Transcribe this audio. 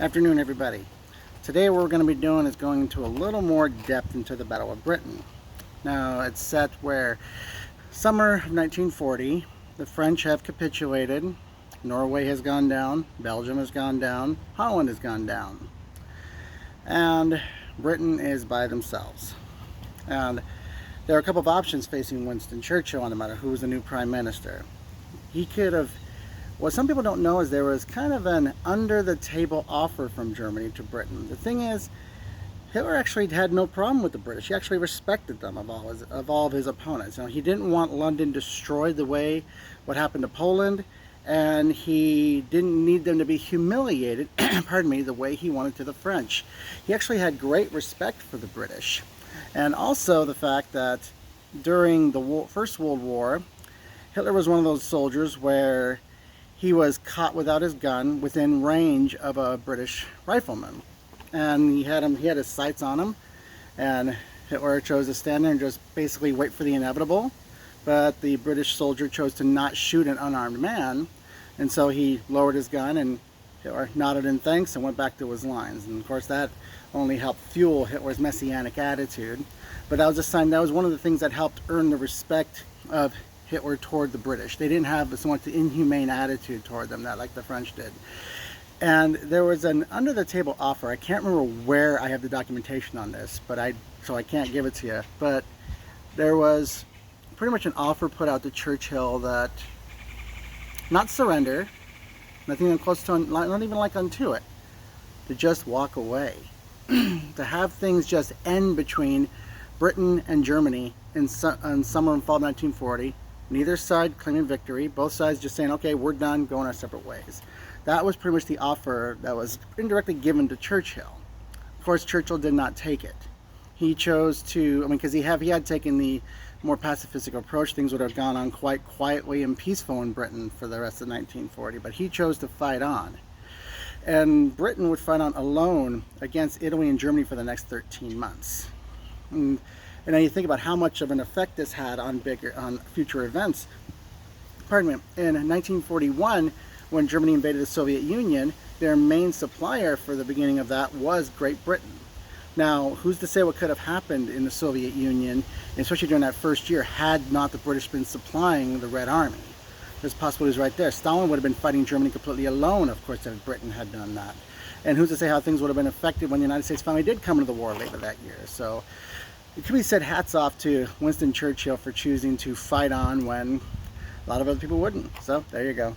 Afternoon, everybody. Today what we're going to be doing is going into a little more depth into the Battle of Britain. Now, it's set where summer of 1940, the French have capitulated, Norway has gone down, Belgium has gone down, Holland has gone down, and Britain is by themselves. And there are a couple of options facing Winston Churchill on the matter who was the new prime minister. He could have, what some people don't know is there was kind of an under-the-table offer from Germany to Britain. The thing is, Hitler actually had no problem with the British. He actually respected them of all of his opponents. You know, he didn't want London destroyed the way what happened to Poland, and he didn't need them to be humiliated, pardon me, the way he wanted to the French. He actually had great respect for the British. And also the fact that during the First World War, Hitler was one of those soldiers where he was caught without his gun within range of a British rifleman. And he had his sights on him, and Hitler chose to stand there and just basically wait for the inevitable. But the British soldier chose to not shoot an unarmed man, and so he lowered his gun, and Hitler nodded in thanks and went back to his lines. And of course that only helped fuel Hitler's messianic attitude. But that was a sign, that was one of the things that helped earn the respect of Hitler toward the British. They didn't have so much inhumane attitude toward them that like the French did. And there was an under-the-table offer. I can't remember where I have the documentation on this, so I can't give it to you. But there was pretty much an offer put out to Churchill that not surrender, nothing even close to, not even like unto it, to just walk away, to have things just end between Britain and Germany in summer and fall of 1940. Neither side claiming victory, both sides just saying, okay, we're done, going our separate ways. That was pretty much the offer that was indirectly given to Churchill. Of course, Churchill did not take it. He chose to, because he had taken the more pacifistic approach, things would have gone on quite quietly and peaceful in Britain for the rest of 1940, but he chose to fight on. And Britain would fight on alone against Italy and Germany for the next 13 months. And now you think about how much of an effect this had on future events. Pardon me. In 1941, when Germany invaded the Soviet Union, their main supplier for the beginning of that was Great Britain. Now, who's to say what could have happened in the Soviet Union, especially during that first year, had not the British been supplying the Red Army? There's possibilities right there. Stalin would have been fighting Germany completely alone, of course, if Britain had done that. And who's to say how things would have been affected when the United States finally did come into the war later that year? So it could be said hats off to Winston Churchill for choosing to fight on when a lot of other people wouldn't. So there you go.